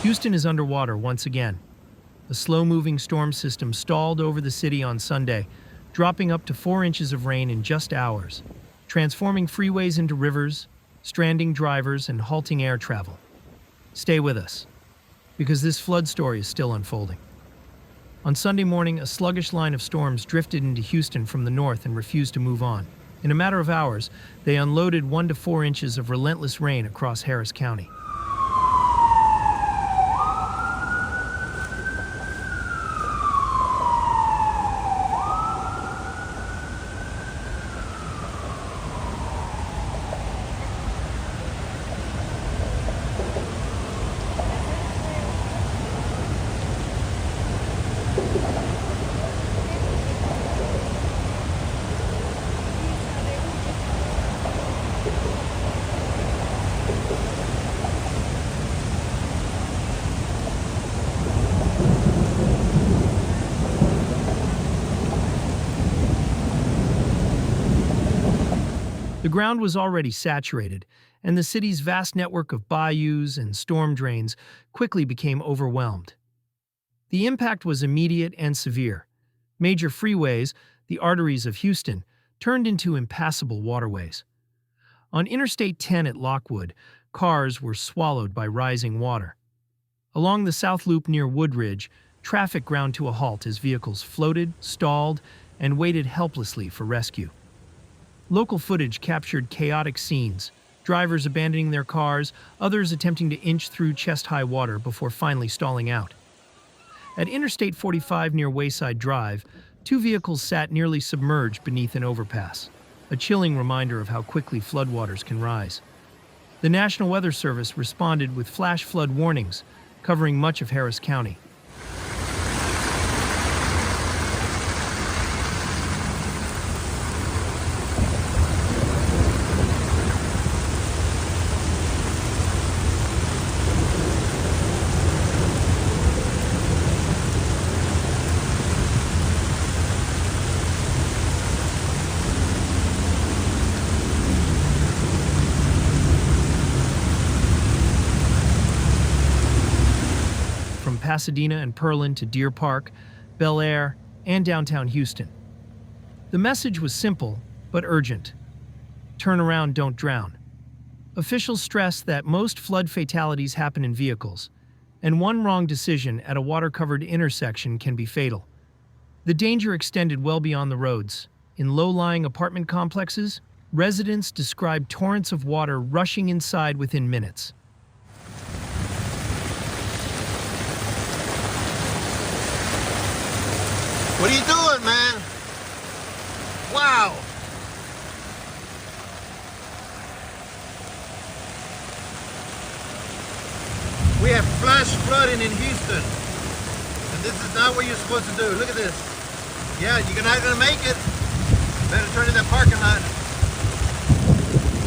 Houston is underwater once again. A slow-moving storm system stalled over the city on Sunday, dropping up to 4 inches of rain in just hours, transforming freeways into rivers, stranding drivers, and halting air travel. Stay with us, because this flood story is still unfolding. On Sunday morning, a sluggish line of storms drifted into Houston from the north and refused to move on. In a matter of hours, they unloaded 1 to 4 inches of relentless rain across Harris County. The ground was already saturated, and the city's vast network of bayous and storm drains quickly became overwhelmed. The impact was immediate and severe. Major freeways, the arteries of Houston, turned into impassable waterways. On Interstate 10 at Lockwood, cars were swallowed by rising water. Along the South Loop near Woodridge, traffic ground to a halt as vehicles floated, stalled, and waited helplessly for rescue. Local footage captured chaotic scenes, drivers abandoning their cars, others attempting to inch through chest-high water before finally stalling out. At Interstate 45 near Wayside Drive, 2 vehicles sat nearly submerged beneath an overpass, a chilling reminder of how quickly floodwaters can rise. The National Weather Service responded with flash flood warnings, covering much of Harris County. From Pasadena and Pearland to Deer Park, Bel Air, and downtown Houston. The message was simple, but urgent. Turn around, don't drown. Officials stressed that most flood fatalities happen in vehicles, and one wrong decision at a water-covered intersection can be fatal. The danger extended well beyond the roads. In low-lying apartment complexes, residents described torrents of water rushing inside within minutes. What are you doing, man? Wow. We have flash flooding in Houston. And this is not what you're supposed to do. Look at this. Yeah, you're not going to make it. Better turn in that parking lot.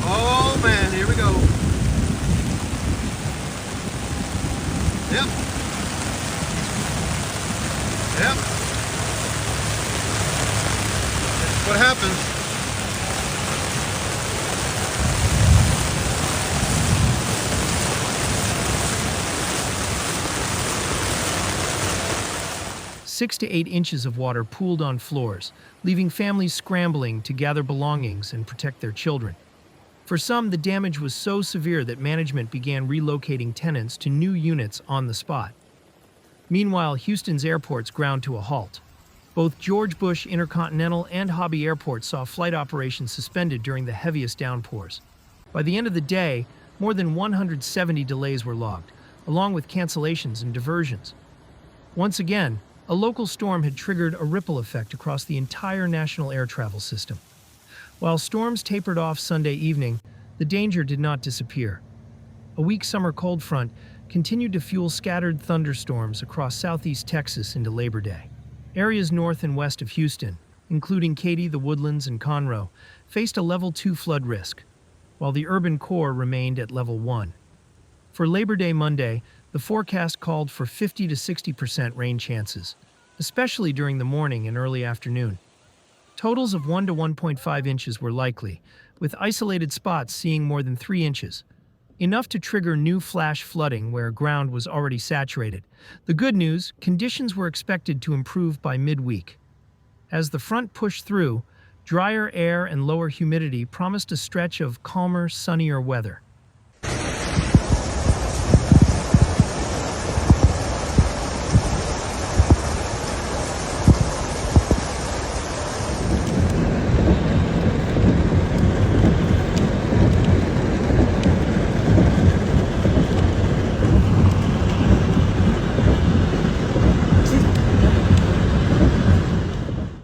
Oh, man, here we go. Yep. Yep. What happens? Six to 8 inches of water pooled on floors, leaving families scrambling to gather belongings and protect their children. For some, the damage was so severe that management began relocating tenants to new units on the spot. Meanwhile, Houston's airports ground to a halt. Both George Bush Intercontinental and Hobby Airport saw flight operations suspended during the heaviest downpours. By the end of the day, more than 170 delays were logged, along with cancellations and diversions. Once again, a local storm had triggered a ripple effect across the entire national air travel system. While storms tapered off Sunday evening, the danger did not disappear. A weak summer cold front continued to fuel scattered thunderstorms across southeast Texas into Labor Day. Areas north and west of Houston, including Katy, the Woodlands, and Conroe, faced a Level 2 flood risk, while the urban core remained at Level 1. For Labor Day Monday, the forecast called for 50 to 60% rain chances, especially during the morning and early afternoon. Totals of 1 to 1.5 inches were likely, with isolated spots seeing more than 3 inches. enough to trigger new flash flooding where ground was already saturated. The good news, conditions were expected to improve by midweek. As the front pushed through, drier air and lower humidity promised a stretch of calmer, sunnier weather.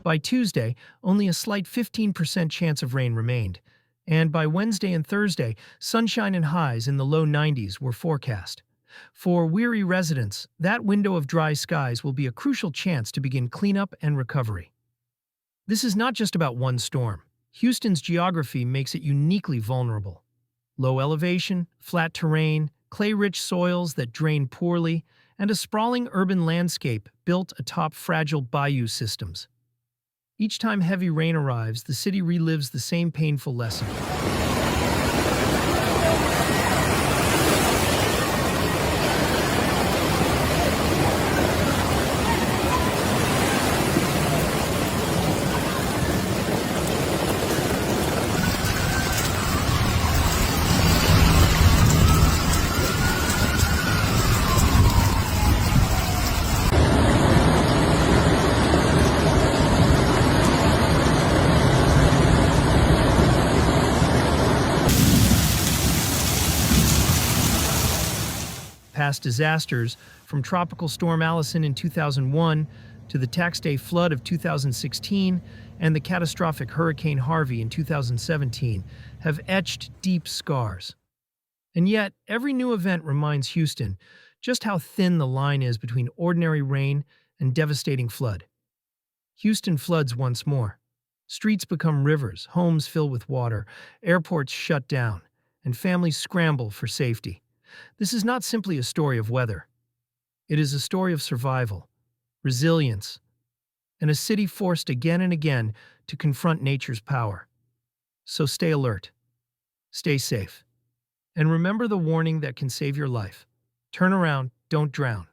By Tuesday, only a slight 15% chance of rain remained, and by Wednesday and Thursday, sunshine and highs in the low 90s were forecast. For weary residents, that window of dry skies will be a crucial chance to begin cleanup and recovery. This is not just about one storm. Houston's geography makes it uniquely vulnerable. Low elevation, flat terrain, clay-rich soils that drain poorly, and a sprawling urban landscape built atop fragile bayou systems. Each time heavy rain arrives, the city relives the same painful lesson. Past disasters, from Tropical Storm Allison in 2001 to the Tax Day flood of 2016 and the catastrophic Hurricane Harvey in 2017, have etched deep scars. And yet, every new event reminds Houston just how thin the line is between ordinary rain and devastating flood. Houston floods once more. Streets become rivers, homes fill with water, airports shut down, and families scramble for safety. This is not simply a story of weather. It is a story of survival, resilience, and a city forced again and again to confront nature's power. So stay alert, stay safe, and remember the warning that can save your life. Turn around, don't drown.